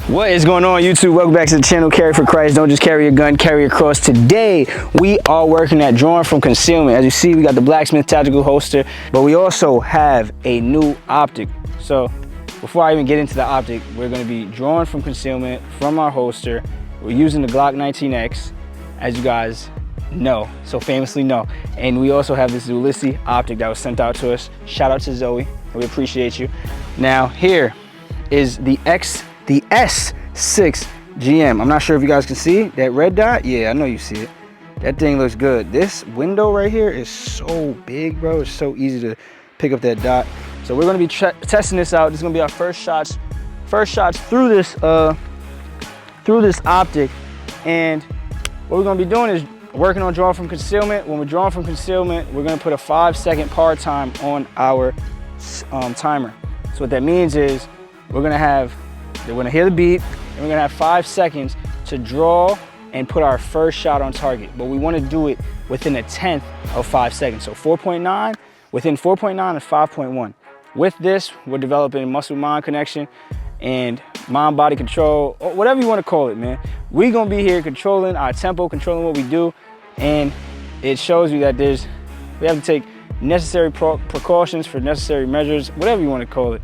What is going on, YouTube? Welcome back to the channel. Carry for Christ. Don't just carry a gun, carry a cross. Today we are working at drawing from concealment. As you see, we got the blacksmith tactical holster, but we also have a new optic. So before I even get into the optic, we're going to be drawing from concealment from our holster. We're using the Glock 19X, as you guys know, so famously know. And we also have this Ulysses optic that was sent out to us. Shout out to Zoe. We appreciate you. Now here is the S6 GM. I'm not sure if you guys can see that red dot. Yeah, I know you see it. That thing looks good. This window right here is so big, bro. It's so easy to pick up that dot. So we're gonna be testing this out. This is gonna be our first shots through this optic. And what we're gonna be doing is working on drawing from concealment. When we're drawing from concealment, we're gonna put a 5-second par time on our timer. So what that means is we're gonna hear the beep, and we're gonna have 5 seconds to draw and put our first shot on target. But we wanna do it within a 1/10 of 5 seconds. So 4.9, within 4.9 and 5.1. With this, we're developing muscle-mind connection and mind-body control, or whatever you wanna call it, man. We're gonna be here controlling our tempo, controlling what we do, and it shows you that we have to take necessary precautions for necessary measures, whatever you wanna call it.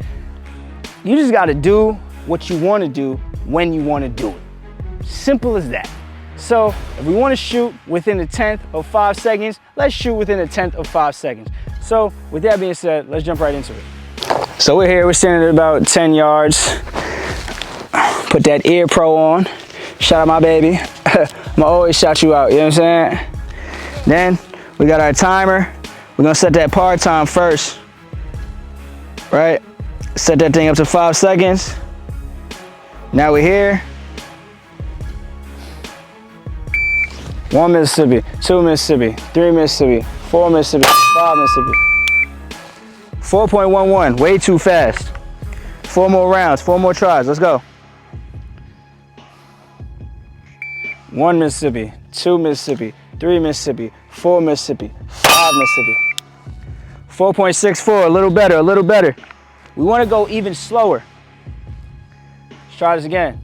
You just gotta do what you want to do when you want to do it. Simple as that. So if we want to shoot within a 1/10 of 5 seconds, let's shoot within a 1/10 of 5 seconds. So with that being said, let's jump right into it. So we're here, we're standing at about 10 yards. Put that ear pro on. Shout out my baby. I'm gonna always shout you out, you know what I'm saying? Then we got our timer. We're gonna set that par time first, right? Set that thing up to 5 seconds. Now we're here. 1 Mississippi, 2 Mississippi, 3 Mississippi, 4 Mississippi, 5 Mississippi. 4.11, way too fast. 4 more rounds, 4 more tries, let's go. 1 Mississippi, 2 Mississippi, 3 Mississippi, 4 Mississippi, 5 Mississippi. 4.64, a little better, a little better. We wanna go even slower. Let's try this again.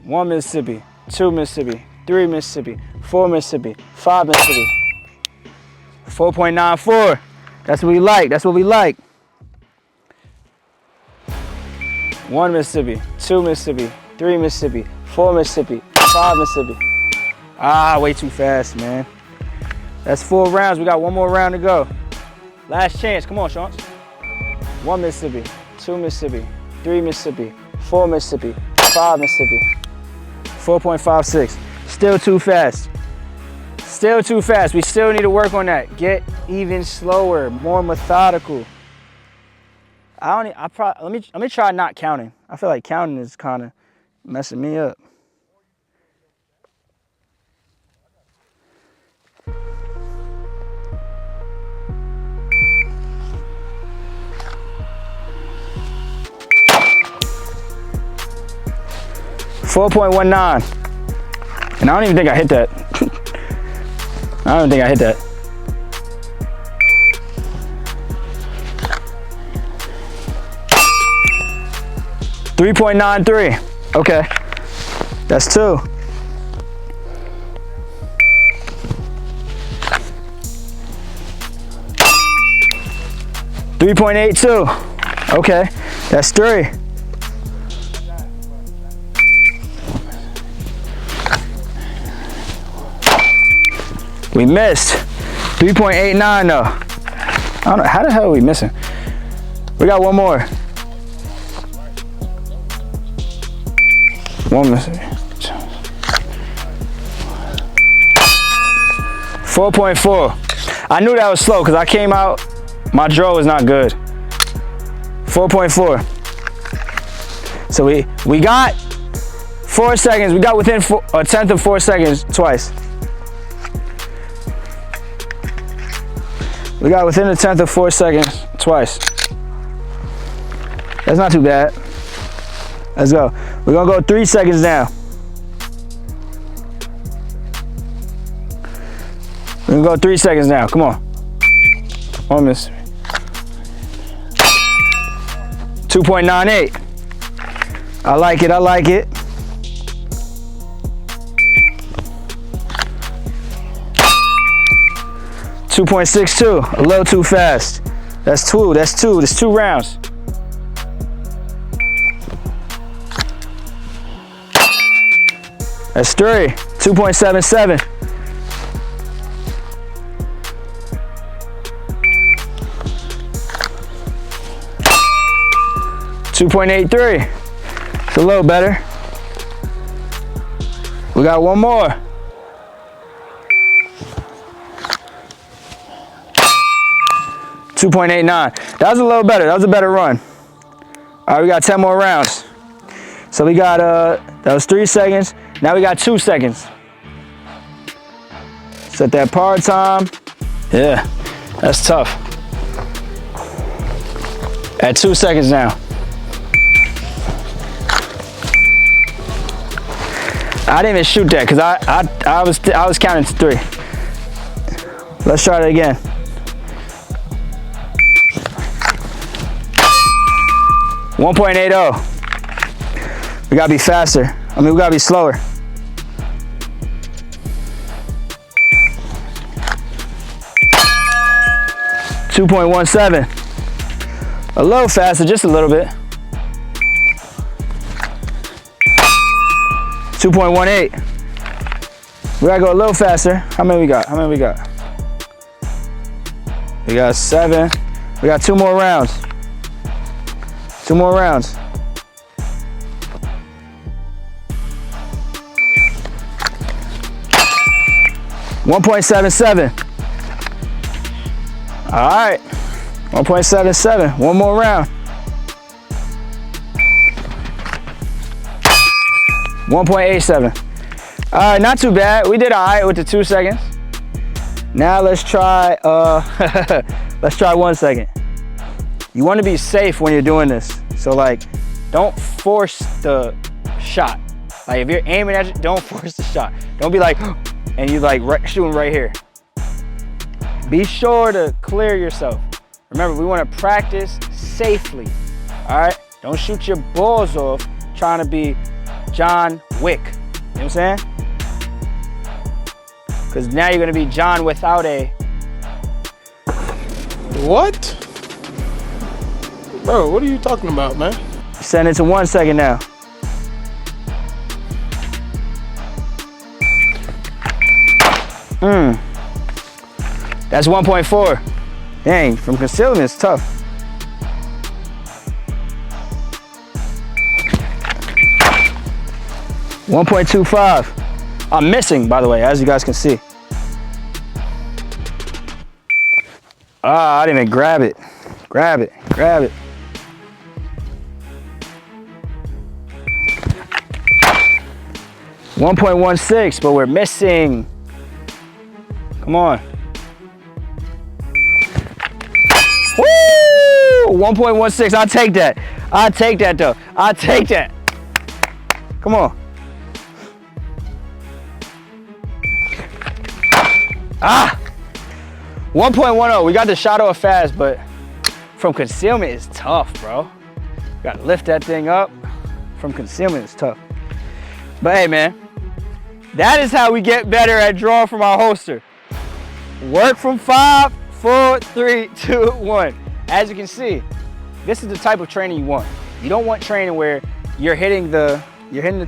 1 Mississippi, 2 Mississippi, 3 Mississippi, 4 Mississippi, 5 Mississippi. 4.94. That's what we like. That's what we like. 1 Mississippi, 2 Mississippi, 3 Mississippi, 4 Mississippi, 5 Mississippi. Ah, way too fast, man. That's 4 rounds. We got 1 more round to go. Last chance. Come on, Sean. 1 Mississippi, 2 Mississippi, 3 Mississippi, 4 Mississippi, 5 Mississippi. 4.56. Still too fast. Still too fast. We still need to work on that. Get even slower, more methodical. Let me try not counting. I feel like counting is kind of messing me up. .19, and I don't even think I hit that. I don't think I hit that. .93. Okay, that's 2. .82. Okay, that's 3. We missed. 3.89 though. I don't know, how the hell are we missing? We got 1 more. 1 missing. 4.4. I knew that was slow because I came out, my draw was not good. 4.4. So we got 4 seconds. We got within a 1/10 of 4 seconds twice. We got within a 1/10 of 4 seconds twice. That's not too bad. Let's go. We're gonna go 3 seconds now. We're gonna go 3 seconds now. Come on. On this. 2.98. I like it, I like it. .62, a little too fast. That's two rounds. That's 3, 2.77. .83. It's a little better. We got one more. .89. That was a little better. That was a better run. All right, we got 10 more rounds. So we got that was 3 seconds. Now we got 2 seconds. Set that par time. Yeah, that's tough. At 2 seconds now. I didn't even shoot that because I was counting to 3. Let's try it again. .80. We gotta be faster. I mean, we gotta be slower. .17. A little faster, just a little bit. 2.18. We gotta go a little faster. How many we got? We got 7. We got 2 more rounds. 2 more rounds. .77. All right, 1.77. One more round. 1.87. All right, not too bad. We did all right with the 2 seconds. Now let's try let's try 1 second. You want to be safe when you're doing this. So like, don't force the shot. Like if you're aiming at it, don't force the shot. Don't be like, and you like shooting right here. Be sure to clear yourself. Remember, we want to practice safely. All right? Don't shoot your balls off trying to be John Wick. You know what I'm saying? Because now you're going to be John without a... What? Bro, what are you talking about, man? Send it to 1 second now. That's 1.4. Dang, from concealment it's tough. .25. I'm missing, by the way, as you guys can see. Ah, I didn't even grab it. Grab it. 1.16, but we're missing. Come on. Woo! 1.16, I'll take that. I'll take that though. I'll take that. Come on. Ah! 1.10, we got the shot off fast, but from concealment is tough, bro. Gotta lift that thing up. From concealment is tough. But hey, man, that is how we get better at drawing from our holster. Work from 5, 4, 3, 2, 1. As you can see, this is the type of training you want. You don't want training where you're hitting the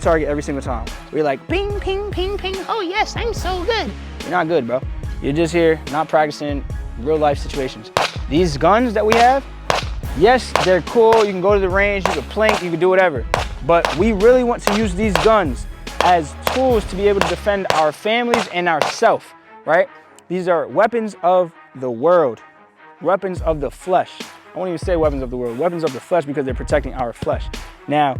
target every single time. We're like, ping, ping, ping, ping. Oh yes, I'm so good. You're not good, bro. You're just here, not practicing real life situations. These guns that we have, yes, they're cool. You can go to the range, you can plink, you can do whatever. But we really want to use these guns as tools to be able to defend our families and ourselves, right? These are weapons of the world, weapons of the flesh. I won't even say weapons of the world, weapons of the flesh, because they're protecting our flesh. Now,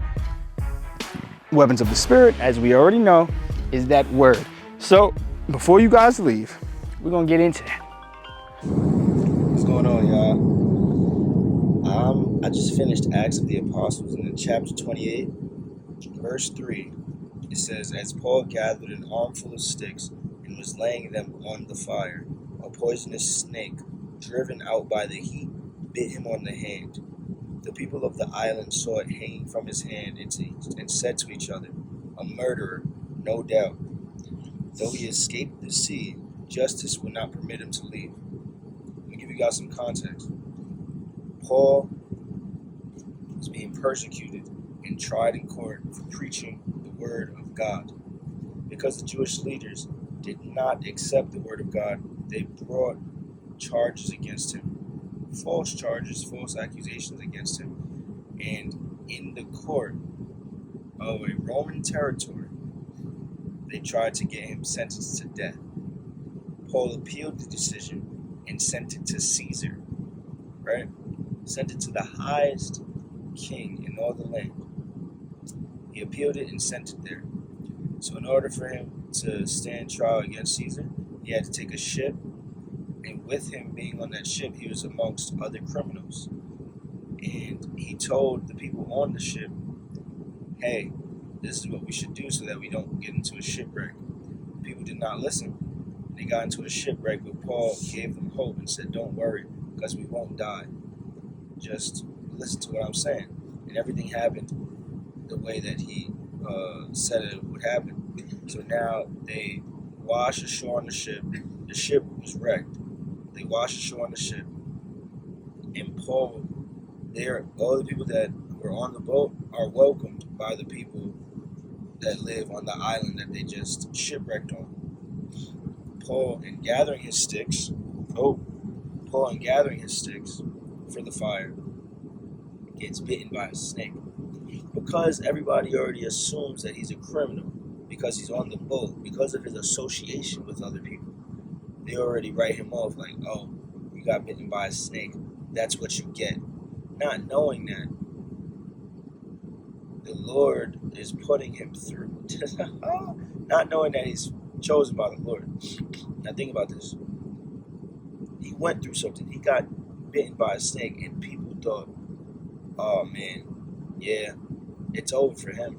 weapons of the spirit, as we already know, is that word. So before you guys leave, we're gonna get into that. What's going on, y'all? I just finished Acts of the Apostles, and in chapter 28, verse 3, it says, "As Paul gathered an armful of sticks and was laying them on the fire, a poisonous snake, driven out by the heat, bit him on the hand. The people of the island saw it hanging from his hand and said to each other, "A murderer, no doubt. Though he escaped the sea, justice would not permit him to leave." Let me give you guys some context. Paul was being persecuted and tried in court for preaching the word of God. Because the Jewish leaders did not accept the word of God, they brought charges against him, false charges, false accusations against him. And in the court of a Roman territory, they tried to get him sentenced to death. Paul appealed the decision and sent it to Caesar, right? Sent it to the highest king in all the land. He appealed it and sent it there. So in order for him to stand trial against Caesar, he had to take a ship, and with him being on that ship, he was amongst other criminals. And he told the people on the ship, "Hey, this is what we should do so that we don't get into a shipwreck." People did not listen. They got into a shipwreck, but Paul gave them hope and said, "Don't worry, because we won't die. Just listen to what I'm saying." And everything happened the way that he said it would happen. So now they washed ashore on the ship. The ship was wrecked. They washed ashore on the ship. And Paul, all the people that were on the boat are welcomed by the people that live on the island that they just shipwrecked on. Paul, in gathering his sticks for the fire, gets bitten by a snake. Because everybody already assumes that he's a criminal, because he's on the boat, because of his association with other people, they already write him off like, "Oh, you got bitten by a snake. That's what you get." Not knowing that the Lord is putting him through. Not knowing that he's chosen by the Lord. Now think about this. He went through something. He got bitten by a snake, and people thought, "Oh man, yeah, it's over for him,"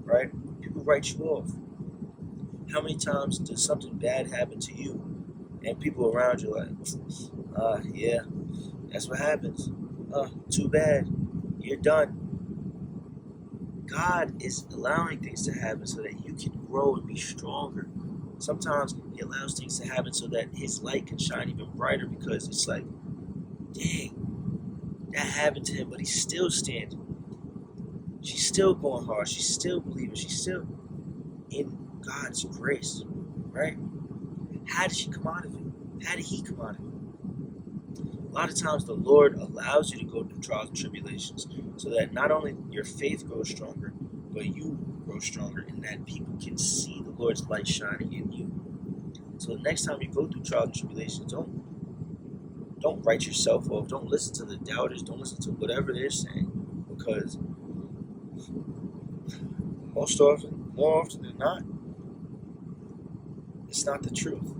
right? People write you off. How many times does something bad happen to you, and people around you are like, "Yeah, that's what happens. Too bad, you're done." God is allowing things to happen so that you can grow and be stronger. Sometimes he allows things to happen so that his light can shine even brighter, because it's like, dang, that happened to him, but he's still standing. She's still going hard. She's still believing. She's still in God's grace, right? How did she come out of it? How did he come out of it? A lot of times the Lord allows you to go through trials and tribulations so that not only your faith grows stronger, but you grow stronger, and that people can see the Lord's light shining in you. So the next time you go through trials and tribulations, don't write yourself off. Don't listen to the doubters. Don't listen to whatever they're saying, because more often than not, it's not the truth.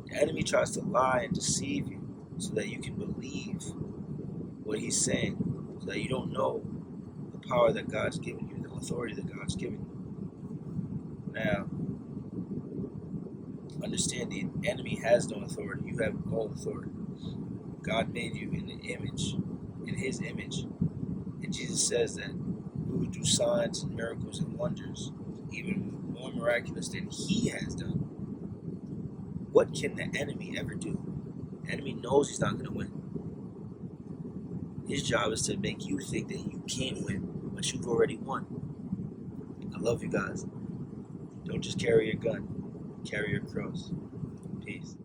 The enemy tries to lie and deceive you so that you can believe what he's saying, so that you don't know the power that God's given you, the authority that God's given you. Now, understand the enemy has no authority. You have all authority. God made you in his image. And Jesus says that we would do signs and miracles and wonders, even more miraculous than he has done. What can the enemy ever do? The enemy knows he's not going to win. His job is to make you think that you can't win, but you've already won. I love you guys. Don't just carry your gun, carry your cross. Peace.